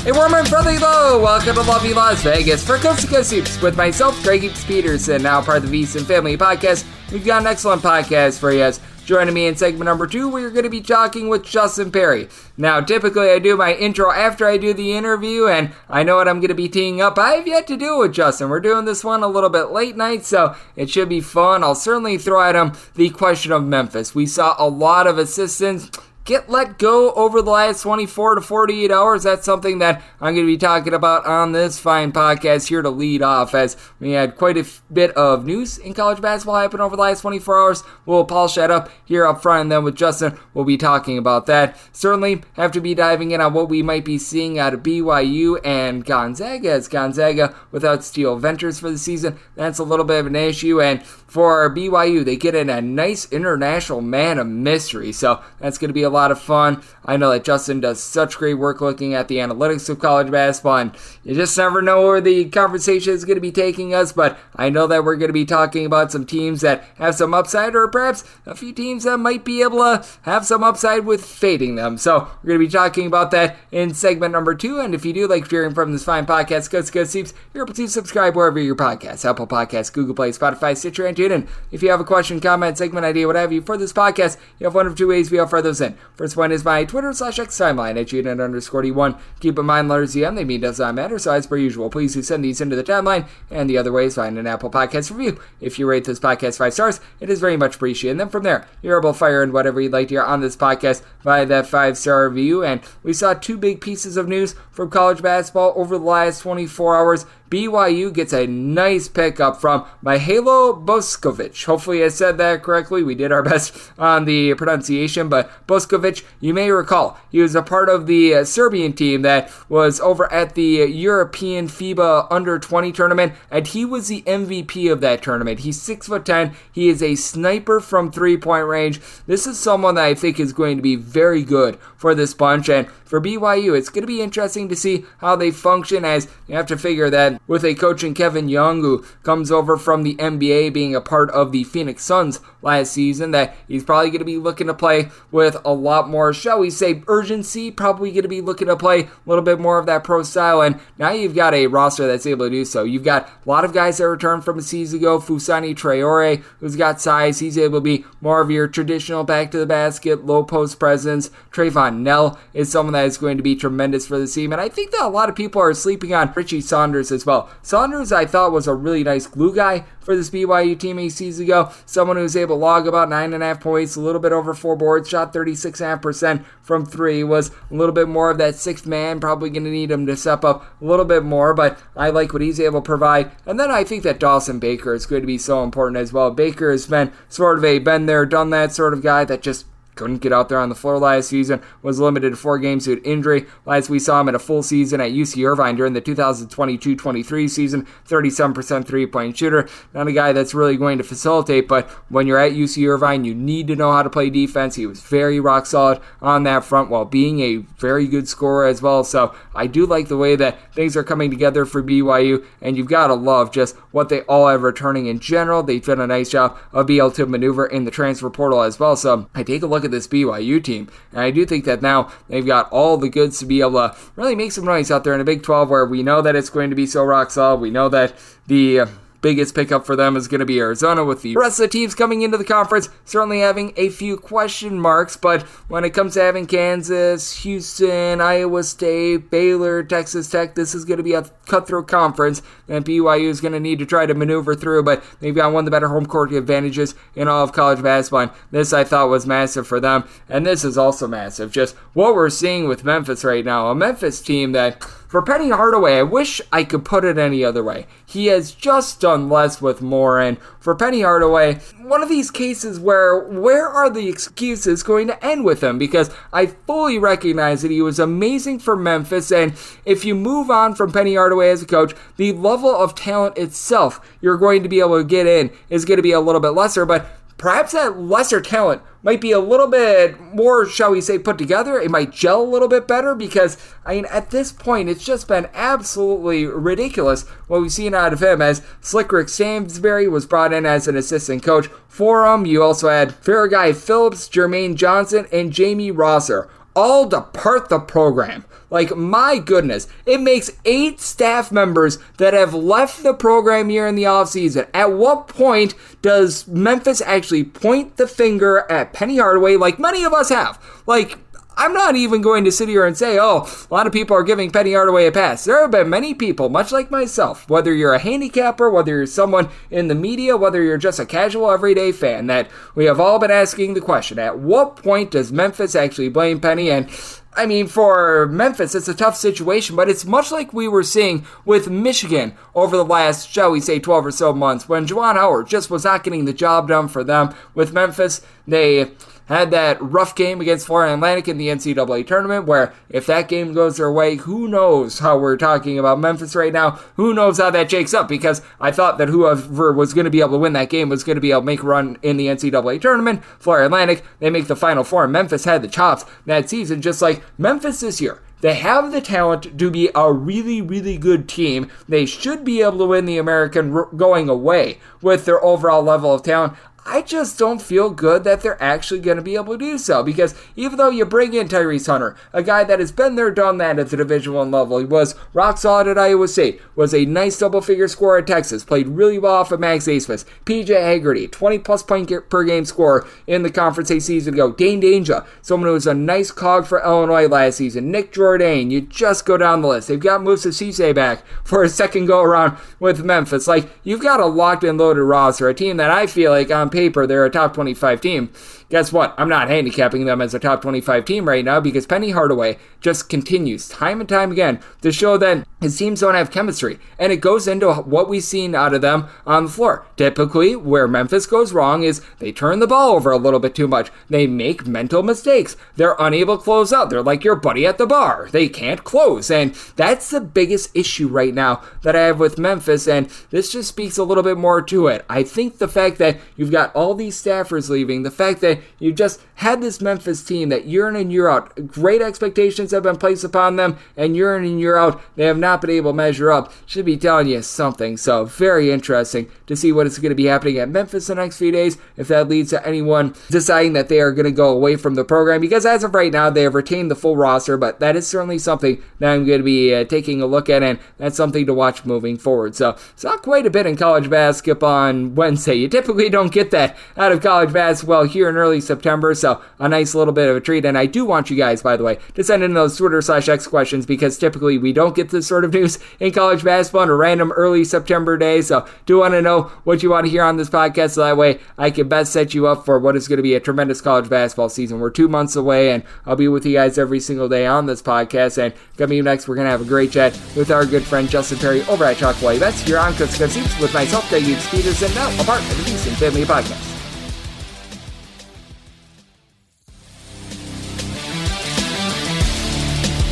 A warm and friendly hello, welcome to lovely Las Vegas for Coast to Coast Soups with myself, Greg Peterson, now part of the VSiN Family Podcast. We've got an excellent podcast for you. Joining me in segment number 2, we're going to be talking with Justin Perri. Now, typically I do my intro after I do the interview, and I know what I'm going to be teeing up. I have yet to do it with Justin. We're doing this one a little bit late night, so it should be fun. I'll certainly throw at him the question of Memphis. We saw a lot of assistants get let go over the last 24 to 48 hours. That's something that I'm going to be talking about on this fine podcast here to lead off, as we had quite a bit of news in college basketball happen over the last 24 hours. We'll polish that up here up front, and then with Justin, we'll be talking about that. Certainly have to be diving in on what we might be seeing out of BYU and Gonzaga, as Gonzaga without Steele Venters for the season, that's a little bit of an issue. And for BYU, they get in a nice international man of mystery, so that's going to be a lot of fun. I know that Justin does such great work looking at the analytics of college basketball, and you just never know where the conversation is going to be taking us, but I know that we're going to be talking about some teams that have some upside, or perhaps a few teams that might be able to have some upside with fading them. So we're going to be talking about that in segment number 2, and if you do like hearing from this fine podcast, Coast to Coast Soups, you're able to subscribe wherever your podcasts, Apple Podcasts, Google Play, Spotify, Stitcher, and TuneIn. If you have a question, comment, segment idea, what have you for this podcast, you have one of two ways we offer those in. First one is my Twitter /X timeline at @unit_D1. Keep in mind, letters EM, they mean does not matter, so as per usual, please do send these into the timeline. And the other way is find an Apple Podcast review. If you rate this podcast 5 stars, it is very much appreciated. And then from there, you're able to fire in whatever you'd like to hear on this podcast via that 5-star review. And we saw 2 big pieces of news from college basketball over the last 24 hours. BYU gets a nice pickup from Mihailo Boskovic. Hopefully I said that correctly. We did our best on the pronunciation, but Boskovic, you may recall, he was a part of the Serbian team that was over at the European FIBA Under-20 tournament, and he was the MVP of that tournament. He's 6'10". He is a sniper from three-point range. This is someone that I think is going to be very good for this bunch, and for BYU, it's going to be interesting to see how they function, as you have to figure that with a coach in Kevin Young, who comes over from the NBA, being a part of the Phoenix Suns last season, that he's probably going to be looking to play with a lot more, shall we say, urgency, probably going to be looking to play a little bit more of that pro style, and now you've got a roster that's able to do so. You've got a lot of guys that returned from a season ago. Fusani Traore, who's got size, he's able to be more of your traditional back to the basket, low post presence. Trayvon Nell is someone that is going to be tremendous for the team, and I think that a lot of people are sleeping on Richie Saunders as well. Saunders, I thought, was a really nice glue guy for this BYU team a season ago. Someone who was able to log about 9.5 points, a little bit over 4 boards, shot 36.5% from 3, was a little bit more of that sixth man, probably going to need him to step up a little bit more, but I like what he's able to provide. And then I think that Dawson Baker is going to be so important as well. Baker has been sort of a been there, done that sort of guy that just couldn't get out there on the floor last season, was limited to 4 games due to injury. Last we saw him at a full season at UC Irvine during the 2022-23 season, 37% three-point shooter. Not a guy that's really going to facilitate, but when you're at UC Irvine, you need to know how to play defense. He was very rock solid on that front while being a very good scorer as well. So I do like the way that things are coming together for BYU, and you've got to love just what they all have returning in general. They've done a nice job of being able to maneuver in the transfer portal as well. So I take a look at this BYU team, and I do think that now they've got all the goods to be able to really make some noise out there in the Big 12, where we know that it's going to be so rock solid. We know that the biggest pickup for them is going to be Arizona, with the rest of the teams coming into the conference certainly having a few question marks, but when it comes to having Kansas, Houston, Iowa State, Baylor, Texas Tech, this is going to be a cutthroat conference that BYU is going to need to try to maneuver through, but they've got one of the better home court advantages in all of college basketball, and this I thought was massive for them, and this is also massive. Just what we're seeing with Memphis right now, a Memphis team that, for Penny Hardaway, I wish I could put it any other way. He has just done less with more, and for Penny Hardaway, one of these cases where are the excuses going to end with him? Because I fully recognize that he was amazing for Memphis, and if you move on from Penny Hardaway as a coach, the level of talent itself you're going to be able to get in is going to be a little bit lesser, but perhaps that lesser talent might be a little bit more, shall we say, put together. It might gel a little bit better, because, I mean, at this point, it's just been absolutely ridiculous what we've seen out of him, as Slick Rick Stamsbury was brought in as an assistant coach for him. You also had Farragai Phillips, Jermaine Johnson, and Jamie Rosser, all depart the program. Like, my goodness, it makes 8 staff members that have left the program here in the offseason. At what point does Memphis actually point the finger at Penny Hardaway like many of us have? Like, I'm not even going to sit here and say, oh, a lot of people are giving Penny Hardaway a pass. There have been many people, much like myself, whether you're a handicapper, whether you're someone in the media, whether you're just a casual everyday fan, that we have all been asking the question, at what point does Memphis actually blame Penny? And I mean, for Memphis, it's a tough situation, but it's much like we were seeing with Michigan over the last, shall we say, 12 or so months, when Juwan Howard just was not getting the job done for them. With Memphis, they had that rough game against Florida Atlantic in the NCAA tournament, where if that game goes their way, who knows how we're talking about Memphis right now. Who knows how that shakes up, because I thought that whoever was going to be able to win that game was going to be able to make a run in the NCAA tournament. Florida Atlantic, they make the Final Four, and Memphis had the chops that season, just like Memphis this year. They have the talent to be a really, really good team. They should be able to win the American going away with their overall level of talent. I just don't feel good that they're actually going to be able to do so, because even though you bring in Tyrese Hunter, a guy that has been there, done that at the Division I level, he was rock solid at Iowa State, was a nice double-figure scorer at Texas, played really well off of Max Abmas, PJ Haggerty, 20-plus point per game scorer in the conference a season ago, Dane Danger, someone who was a nice cog for Illinois last season, Nick Jourdain, you just go down the list. They've got Moussa Cisse back for a second go-around with Memphis. Like, you've got a locked and loaded roster, a team that I feel like on paper they're a top 25 team. Guess what? I'm not handicapping them as a top 25 team right now, because Penny Hardaway just continues time and time again to show that his teams don't have chemistry. And it goes into what we've seen out of them on the floor. Typically, where Memphis goes wrong is they turn the ball over a little bit too much. They make mental mistakes. They're unable to close out. They're like your buddy at the bar. They can't close. And that's the biggest issue right now that I have with Memphis. And this just speaks a little bit more to it. I think the fact that you've got all these staffers leaving, the fact that you just had this Memphis team that year in and year out, great expectations have been placed upon them, and year in and year out, they have not been able to measure up, should be telling you something. So very interesting to see what is going to be happening at Memphis the next few days, if that leads to anyone deciding that they are going to go away from the program, because as of right now, they have retained the full roster, but that is certainly something that I'm going to be taking a look at, and that's something to watch moving forward. So it's not quite a bit in college basketball on Wednesday. You typically don't get that out of college basketball here in early September, so a nice little bit of a treat. And I do want you guys, by the way, to send in those Twitter/X questions, because typically we don't get this sort of news in college basketball on a random early September day. So do want to know what you want to hear on this podcast, so that way I can best set you up for what is going to be a tremendous college basketball season. We're 2 months away, and I'll be with you guys every single day on this podcast. And coming up next, we're going to have a great chat with our good friend Justin Perri over at Chalkway Bets here on Coast to Coast Hoops with myself, Greg Peterson, now a part of the Beast and Family Podcast.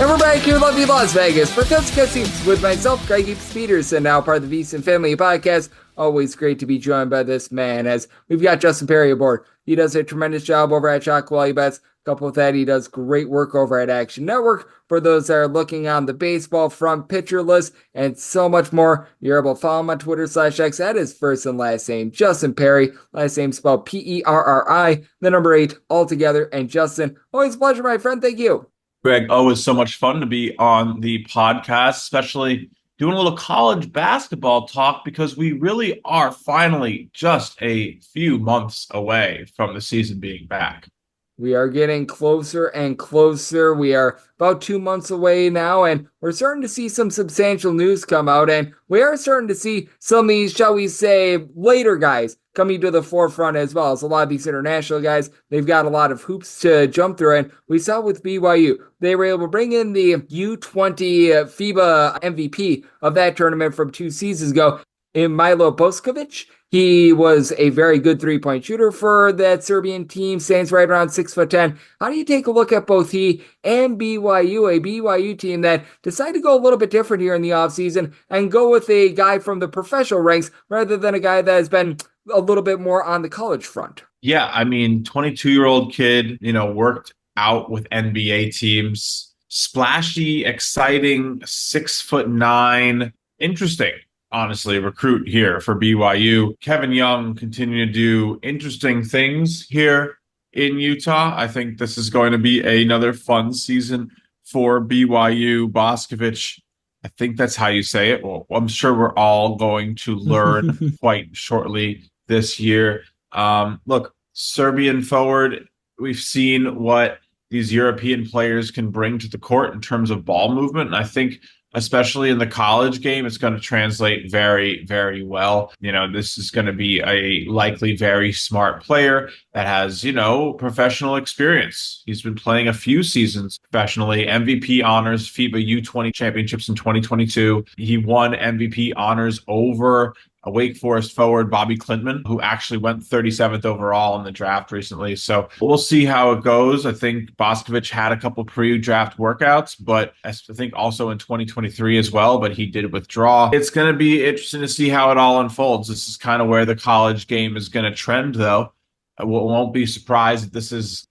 And we're back here in lovely Las Vegas for Coast to Coast Hoops with myself, Greg Peterson, now part of the Beast and Family Podcast. Always great to be joined by this man, as we've got Justin Perri aboard. He does a tremendous job over at Shock Quality Bets. Coupled with that, he does great work over at Action Network. For those that are looking on the baseball front, pitcher list, and so much more, you're able to follow him on Twitter/X at his first and last name, Justin Perri. Last name spelled Perri, the number 8 altogether. And Justin, always a pleasure, my friend. Thank you. Greg, always so much fun to be on the podcast, especially doing a little college basketball talk, because we really are finally just a few months away from the season being back. We are getting closer and closer. We are about 2 months away now, and we're starting to see some substantial news come out, and we are starting to see some of these, shall we say, later guys coming to the forefront as well. As a lot of these international guys, they've got a lot of hoops to jump through, and we saw with BYU, they were able to bring in the U20 FIBA MVP of that tournament from 2 seasons ago, in Mihailo Boskovic. He was a very good three-point shooter for that Serbian team, stands right around 6'10". How do you take a look at both he and BYU, a BYU team that decided to go a little bit different here in the offseason and go with a guy from the professional ranks rather than a guy that has been a little bit more on the college front? Yeah, I mean, 22-year-old kid, worked out with NBA teams. Splashy, exciting, 6'9", interesting. Honestly, recruit here for BYU. Kevin Young continuing to do interesting things here in Utah. I think this is going to be another fun season for BYU. Boskovic, I think that's how you say it. Well, I'm sure we're all going to learn quite shortly this year. Look, Serbian forward, we've seen what these European players can bring to the court in terms of ball movement. And I think especially in the college game, it's going to translate very, very well. This is going to be a likely very smart player that has, professional experience. He's been playing a few seasons professionally, MVP honors, FIBA U20 championships in 2022. He won MVP honors over a Wake Forest forward, Bobby Clintman, who actually went 37th overall in the draft recently. So we'll see how it goes. I think Boskovic had a couple pre-draft workouts, but I think also in 2023 as well, but he did withdraw. It's going to be interesting to see how it all unfolds. This is kind of where the college game is going to trend, though. I won't be surprised if this is,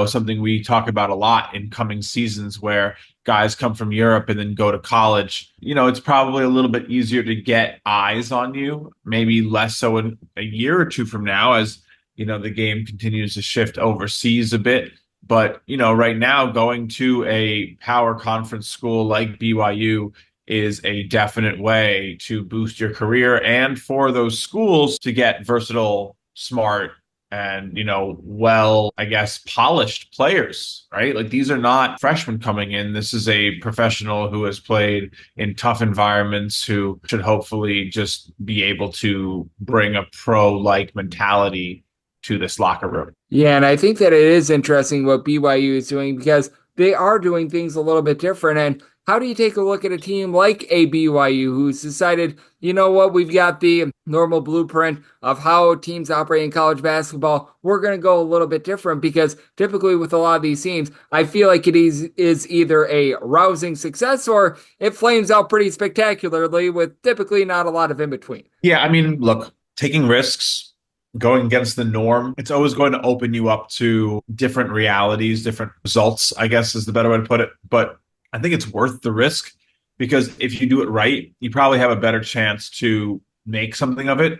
something we talk about a lot in coming seasons where guys come from Europe and then go to college. It's probably a little bit easier to get eyes on you, maybe less so in a year or two from now as, the game continues to shift overseas a bit. But, right now going to a power conference school like BYU is a definite way to boost your career and for those schools to get versatile, smart, and, well, I guess, polished players, right? Like these are not freshmen coming in. This is a professional who has played in tough environments who should hopefully just be able to bring a pro-like mentality to this locker room. Yeah, and I think that it is interesting what BYU is doing because they are doing things a little bit different. And how do you take a look at a team like a BYU who's decided, you know what, we've got the normal blueprint of how teams operate in college basketball. We're going to go a little bit different because typically with a lot of these teams, I feel like it is either a rousing success or it flames out pretty spectacularly with typically not a lot of in between. Yeah, I mean, look, taking risks, going against the norm, it's always going to open you up to different realities, different results, I guess is the better way to put it. But I think it's worth the risk because if you do it right, you probably have a better chance to make something of it,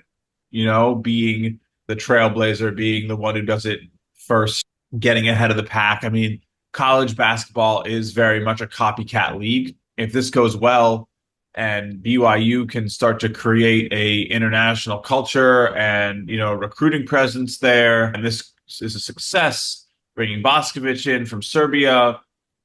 being the trailblazer, being the one who does it first, getting ahead of the pack. I mean, college basketball is very much a copycat league. If this goes well and BYU can start to create a international culture and, recruiting presence there, and this is a success, bringing Boskovic in from Serbia,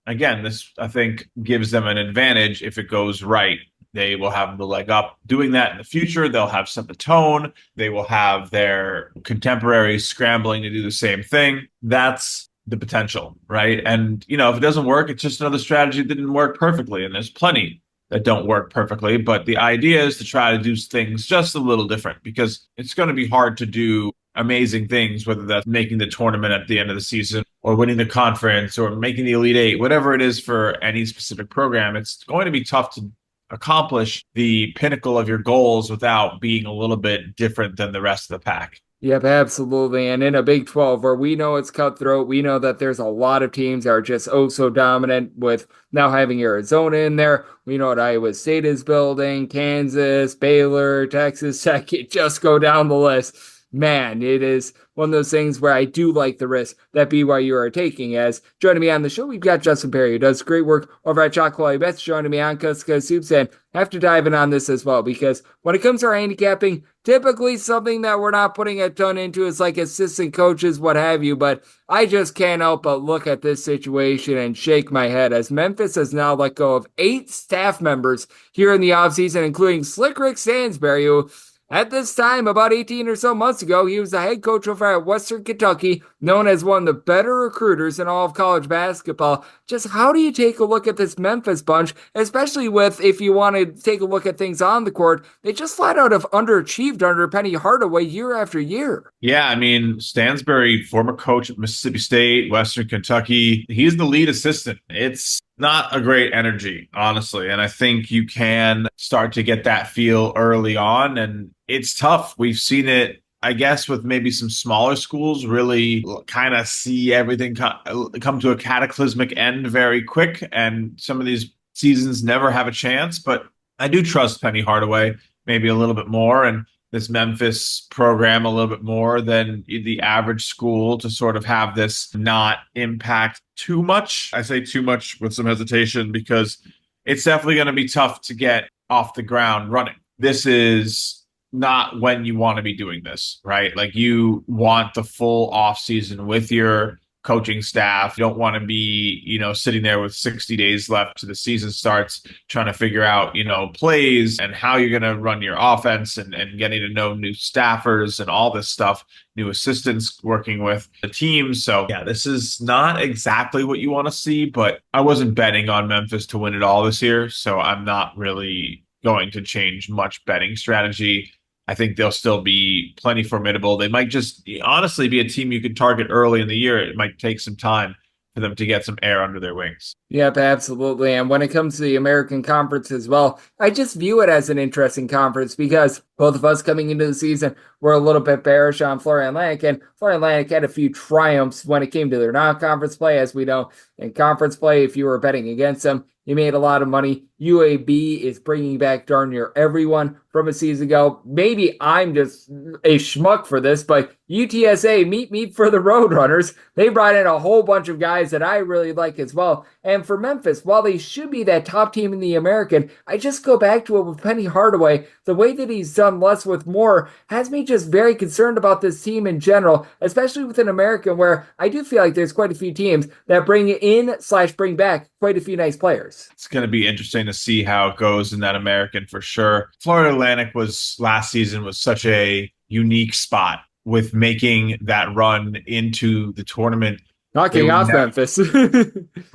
again, this, I think, gives them an advantage if it goes right. They will have the leg up doing that in the future. They'll have set the tone. They will have their contemporaries scrambling to do the same thing. That's the potential, right? And, if it doesn't work, it's just another strategy that didn't work perfectly. And there's plenty that don't work perfectly. But the idea is to try to do things just a little different because it's going to be hard to do amazing things, whether that's making the tournament at the end of the season or winning the conference or making the Elite Eight, whatever it is for any specific program. It's going to be tough to accomplish the pinnacle of your goals without being a little bit different than the rest of the pack. Yep, absolutely. And in a Big 12 where we know it's cutthroat, we know that there's a lot of teams that are just oh so dominant with now having Arizona in there. We know what Iowa State is building, Kansas, Baylor, Texas Tech, just go down the list. Man, it is one of those things where I do like the risk that BYU are taking. As joining me on the show, we've got Justin Perri, who does great work over at Shot Quality Bets, joining me on Cusco Soups, and have to dive in on this as well, because when it comes to our handicapping, typically something that we're not putting a ton into is like assistant coaches, what have you, but I just can't help but look at this situation and shake my head as Memphis has now let go of 8 staff members here in the offseason, including Slick Rick Stansbury, who at this time, about 18 or so months ago, he was the head coach over at Western Kentucky, known as one of the better recruiters in all of college basketball. Just how do you take a look at this Memphis bunch, especially with, if you want to take a look at things on the court, they just flat out have underachieved under Penny Hardaway year after year. Yeah, I mean, Stansbury, former coach at Mississippi State, Western Kentucky, he's the lead assistant. It's not a great energy, honestly. And I think you can start to get that feel early on. And it's tough. We've seen it, I guess, with maybe some smaller schools really kind of see everything come to a cataclysmic end very quick. And some of these seasons never have a chance. But I do trust Penny Hardaway maybe a little bit more. And this Memphis program a little bit more than the average school to sort of have this not impact too much. I say too much with some hesitation because it's definitely going to be tough to get off the ground running. This is not when you want to be doing this, right? Like you want the full off season with your coaching staff. You don't want to be, sitting there with 60 days left to the season starts trying to figure out, plays and how you're going to run your offense and getting to know new staffers and all this stuff, new assistants working with the team. So yeah, this is not exactly what you want to see, but I wasn't betting on Memphis to win it all this year. So I'm not really going to change much betting strategy. I think they'll still be plenty formidable. They might just honestly be a team you could target early in the year. It might take some time for them to get some air under their wings. Yep, absolutely. And when it comes to the American Conference as well, I just view it as an interesting conference because both of us coming into the season were a little bit bearish on Florida Atlantic, and Florida Atlantic had a few triumphs when it came to their non-conference play. As we know, in conference play, if you were betting against them, you made a lot of money. UAB is bringing back darn near everyone from a season ago. Maybe I'm just a schmuck for this, but UTSA, meet me for the Roadrunners. They brought in a whole bunch of guys that I really like as well. And for Memphis, while they should be that top team in the American, I just go back to it with Penny Hardaway. The way that he's done less with more has me just very concerned about this team in general, especially with an American where I do feel like there's quite a few teams that bring in/bring back quite a few nice players. It's going to be interesting to see how it goes in that American for sure. Florida Atlantic last season was such a unique spot with making that run into the tournament. Knocking off Memphis.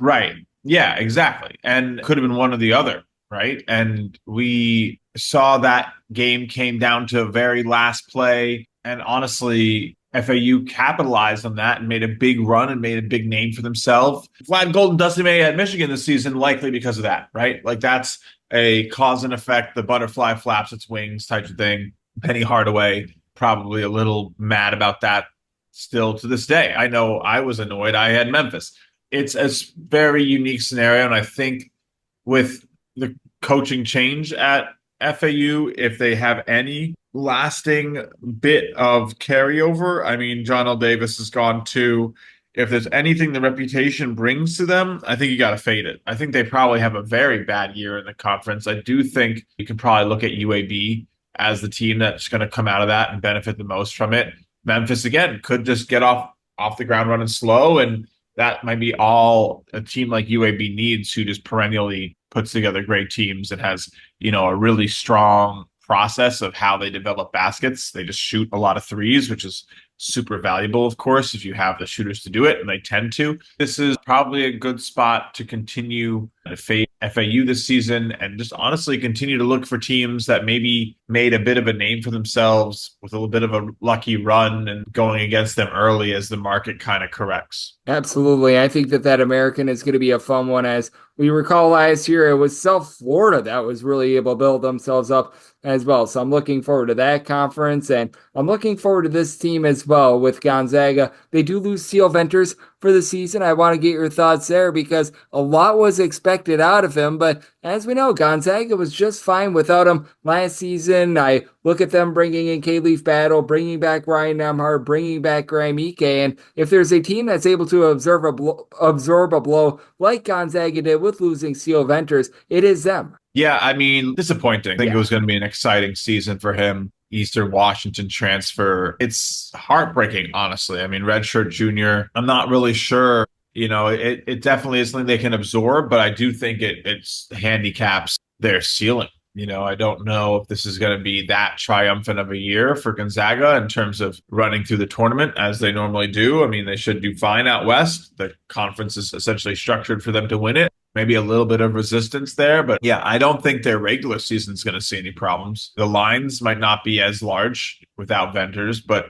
Right. Yeah, exactly. And could have been one or the other, right? And we saw that game came down to a very last play. And honestly, FAU capitalized on that and made a big run and made a big name for themselves. Vlad Golden Dusty May at Michigan this season, likely because of that, right? Like that's a cause and effect, the butterfly flaps its wings type of thing. Penny Hardaway, probably a little mad about that still to this day. I know I was annoyed. I had Memphis. It's a very unique scenario. And I think with the coaching change at FAU, if they have any lasting bit of carryover, I mean, John L. Davis has gone too. If there's anything the reputation brings to them, I think you got to fade it. I think they probably have a very bad year in the conference. I do think you can probably look at UAB as the team that's going to come out of that and benefit the most from it. Memphis, again, could just get off the ground running slow, and that might be all a team like UAB needs, who just perennially puts together great teams and has, a really strong process of how they develop baskets. They just shoot a lot of threes, which is super valuable, of course, if you have the shooters to do it, and they tend to. This is probably a good spot to continue to fade FAU this season and just honestly continue to look for teams that maybe made a bit of a name for themselves with a little bit of a lucky run and going against them early as the market kind of corrects. Absolutely. I think that American is going to be a fun one. As we recall last year, it was South Florida that was really able to build themselves up as well. So I'm looking forward to that conference, and I'm looking forward to this team as well with Gonzaga. They do lose Steele Venters for the season. I want to get your thoughts there because a lot was expected out of him, but as we know, Gonzaga was just fine without him last season. I look at them bringing in K-Leaf Battle, bringing back Ryan Nemhard, bringing back Graham Ike, and if there's a team that's able to absorb a blow like Gonzaga did with losing Steele Venters, it is them. Yeah, I mean, disappointing. I think it was going to be an exciting season for him. Eastern Washington transfer. It's heartbreaking, honestly. I mean, redshirt junior, I'm not really sure. It definitely is something they can absorb, but I do think it's handicaps their ceiling. I don't know if this is going to be that triumphant of a year for Gonzaga in terms of running through the tournament as they normally do. I mean, they should do fine out west. The conference is essentially structured for them to win it. Maybe a little bit of resistance there, but yeah, I don't think their regular season is going to see any problems. The lines might not be as large without Venters, but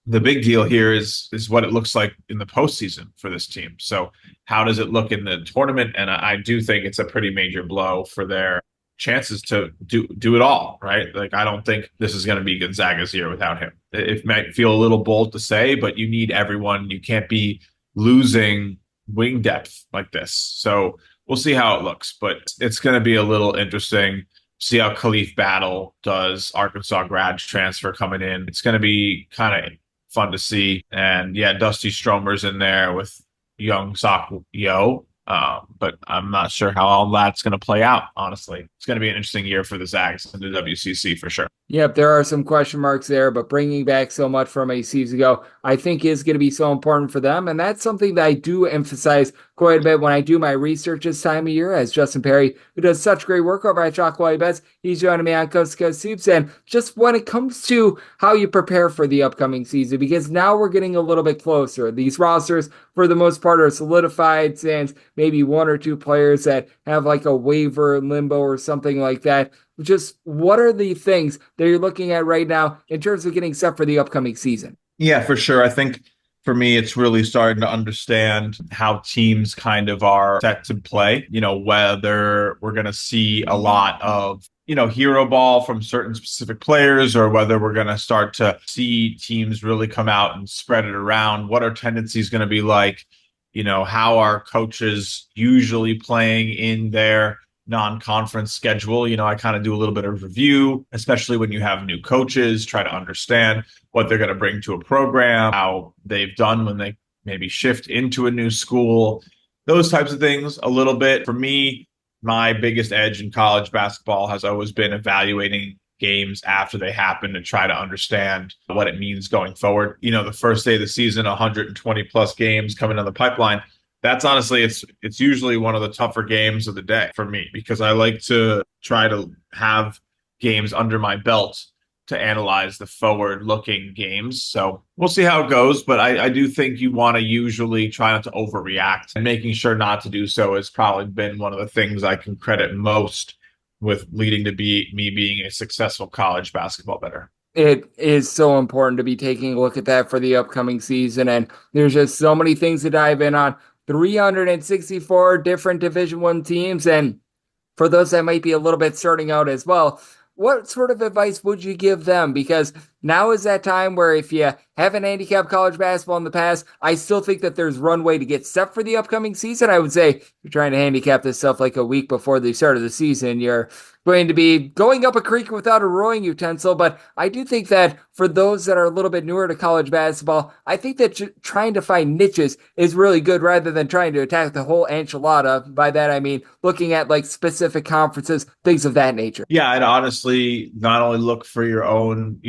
the big deal here is what it looks like in the postseason for this team. So how does it look in the tournament? And I do think it's a pretty major blow for their chances to do it all, right? Like, I don't think this is going to be Gonzaga's year without him. It might feel a little bold to say, but you need everyone. You can't be losing wing depth like this. So we'll see how it looks, but it's going to be a little interesting See how Khalif Battle does, Arkansas grad transfer coming in. It's going to be kind of fun to see. And yeah, Dusty Stromer's in there with young Sock Yo. But I'm not sure how all that's going to play out, honestly. It's going to be an interesting year for the Zags and the WCC for sure. Yep, there are some question marks there, but bringing back so much from a season ago, I think is going to be so important for them. And that's something that I do emphasize quite a bit when I do my research this time of year, as Justin Perri, who does such great work over at Chalk White Bets, he's joining me on Coast to Coast Soups. And just when it comes to how you prepare for the upcoming season, because now we're getting a little bit closer. These rosters, for the most part, are solidified, sans maybe one or two players that have like a waiver limbo or something like that. Just what are the things that you're looking at right now in terms of getting set for the upcoming season? Yeah, for sure. I think for me, it's really starting to understand how teams kind of are set to play, whether we're going to see a lot of, hero ball from certain specific players, or whether we're going to start to see teams really come out and spread it around. What our tendencies going to be like, how are coaches usually playing in their non-conference schedule. I kind of do a little bit of review, especially when you have new coaches, try to understand what they're going to bring to a program, how they've done when they maybe shift into a new school, those types of things a little bit. For me, my biggest edge in college basketball has always been evaluating games after they happen to try to understand what it means going forward. The first day of the season, 120 plus games coming down the pipeline. That's honestly, it's usually one of the tougher games of the day for me, because I like to try to have games under my belt to analyze the forward-looking games. So we'll see how it goes, but I do think you want to usually try not to overreact, and making sure not to do so has probably been one of the things I can credit most with leading to me being a successful college basketball bettor. It is so important to be taking a look at that for the upcoming season, and there's just so many things to dive in on. 364 different Division I teams. And for those that might be a little bit starting out as well, what sort of advice would you give them? Because now is that time where if you haven't handicapped college basketball in the past, I still think that there's runway to get set for the upcoming season. I would say if you're trying to handicap this stuff like a week before the start of the season, you're going to be going up a creek without a rowing utensil. But I do think that for those that are a little bit newer to college basketball, I think that trying to find niches is really good rather than trying to attack the whole enchilada. By that, I mean looking at like specific conferences, things of that nature. Yeah, I'd honestly not only look for your own,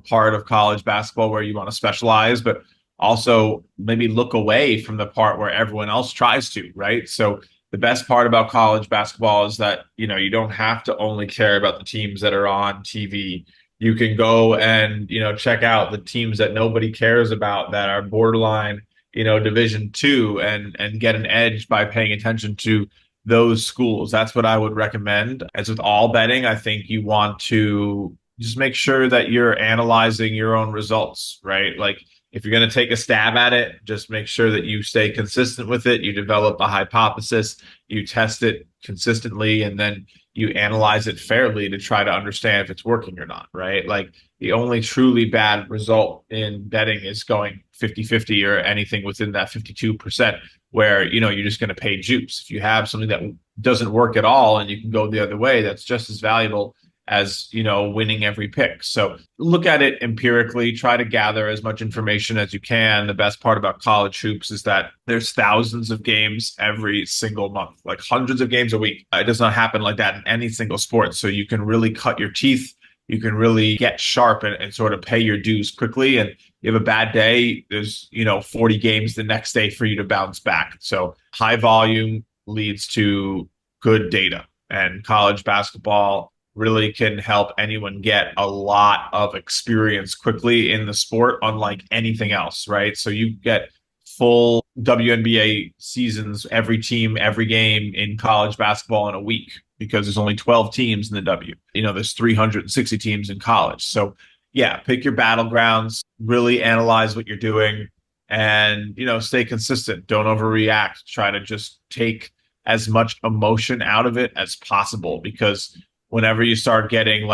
part of college basketball where you want to specialize, but also maybe look away from the part where everyone else tries to, right? So the best part about college basketball is that, you don't have to only care about the teams that are on TV. You can go and, check out the teams that nobody cares about that are borderline, Division II, and get an edge by paying attention to those schools. That's what I would recommend. As with all betting, I think you want to just make sure that you're analyzing your own results, right? Like if you're going to take a stab at it, just make sure that you stay consistent with it. You develop a hypothesis, you test it consistently, and then you analyze it fairly to try to understand if it's working or not, right? Like the only truly bad result in betting is going 50-50 or anything within that 52%, where, you're just going to pay juice. If you have something that doesn't work at all and you can go the other way, that's just as valuable as, winning every pick. So look at it empirically, try to gather as much information as you can. The best part about college hoops is that there's thousands of games every single month, like hundreds of games a week. It does not happen like that in any single sport. So you can really cut your teeth. You can really get sharp and sort of pay your dues quickly. And you have a bad day, there's, 40 games the next day for you to bounce back. So high volume leads to good data, and college basketball really can help anyone get a lot of experience quickly in the sport, unlike anything else, right? So you get full WNBA seasons, every team, every game in college basketball in a week, because there's only 12 teams in the W. There's 360 teams in college. So yeah, pick your battlegrounds, really analyze what you're doing, and, stay consistent. Don't overreact. Try to just take as much emotion out of it as possible, because whenever you start getting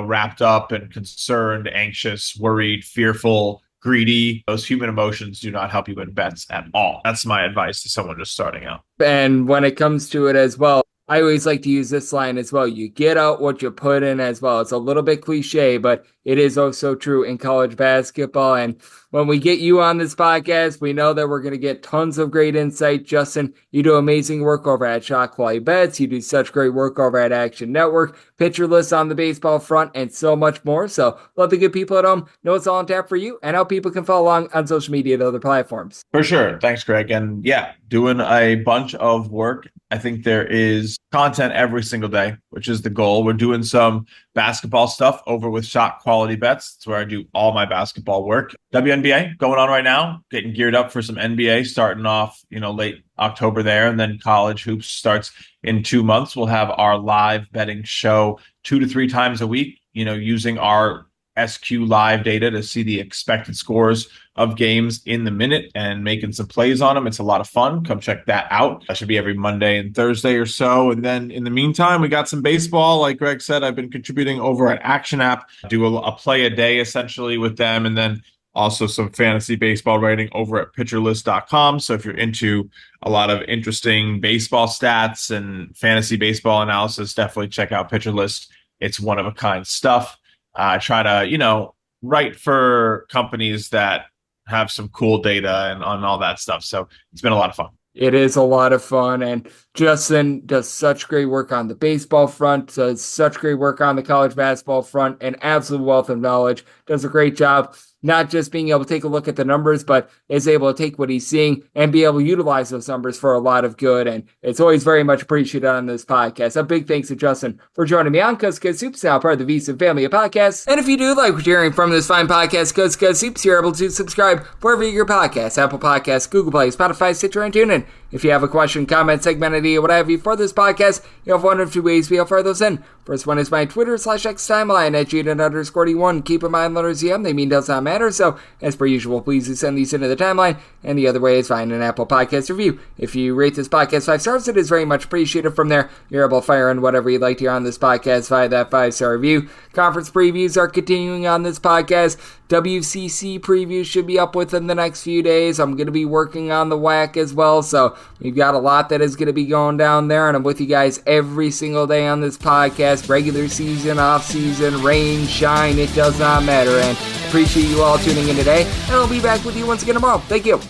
wrapped up and concerned, anxious, worried, fearful, greedy, those human emotions do not help you win bets at all. That's my advice to someone just starting out. And when it comes to it as well, I always like to use this line as well. You get out what you put in as well. It's a little bit cliche, but it is also true in college basketball. And when we get you on this podcast, we know that we're going to get tons of great insight. Justin, you do amazing work over at Shot Quality Bets. You do such great work over at Action Network, Pitcher List on the baseball front, and so much more. So let the good people at home know it's all on tap for you and how people can follow along on social media and other platforms. For sure. Thanks, Greg. And yeah, doing a bunch of work. I think there is content every single day, which is the goal. We're doing some basketball stuff over with Shot Quality Bets. That's where I do all my basketball work. WNBA going on right now, getting geared up for some NBA starting off, late October there. And then college hoops starts in 2 months. We'll have our live betting show 2 to 3 times a week, using our SQ live data to see the expected scores of games in the minute and making some plays on them. It's a lot of fun. Come check that out. That should be every Monday and Thursday or so. And then in the meantime, we got some baseball. Like Greg said, I've been contributing over at Action App, do a play a day essentially with them. And then also some fantasy baseball writing over at pitcherlist.com. So if you're into a lot of interesting baseball stats and fantasy baseball analysis, definitely check out Pitcher List. It's one of a kind stuff. I try to, write for companies that have some cool data and on all that stuff. So it's been a lot of fun. It is a lot of fun, and Justin does such great work on the baseball front, does such great work on the college basketball front, an absolute wealth of knowledge, does a great job, not just being able to take a look at the numbers, but is able to take what he's seeing and be able to utilize those numbers for a lot of good, and it's always very much appreciated on this podcast. A big thanks to Justin for joining me on Cuz Soups, now part of the VSiN family of podcasts. And if you do like what you're hearing from this fine podcast, Cuz Soups, you're able to subscribe wherever you get your podcasts, Apple Podcasts, Google Play, Spotify, Stitcher, and TuneIn. If you have a question, comment, segment, idea, what have you for this podcast, you have one of 2 ways we'll fire those in. First one is my Twitter/X timeline at Jaden_D1. Keep in mind, letters EM, they mean does not matter. So, as per usual, please do send these into the timeline. And the other way is find an Apple Podcast review. If you rate this podcast 5 stars, it is very much appreciated. From there, you're able to fire in whatever you'd like to hear on this podcast via that 5-star review. Conference previews are continuing on this podcast. WCC previews should be up within the next few days. I'm going to be working on the WAC as well, so we've got a lot that is going to be going down there, and I'm with you guys every single day on this podcast. Regular season, off season, rain, shine, it does not matter, and appreciate you all tuning in today, and I'll be back with you once again tomorrow. Thank you.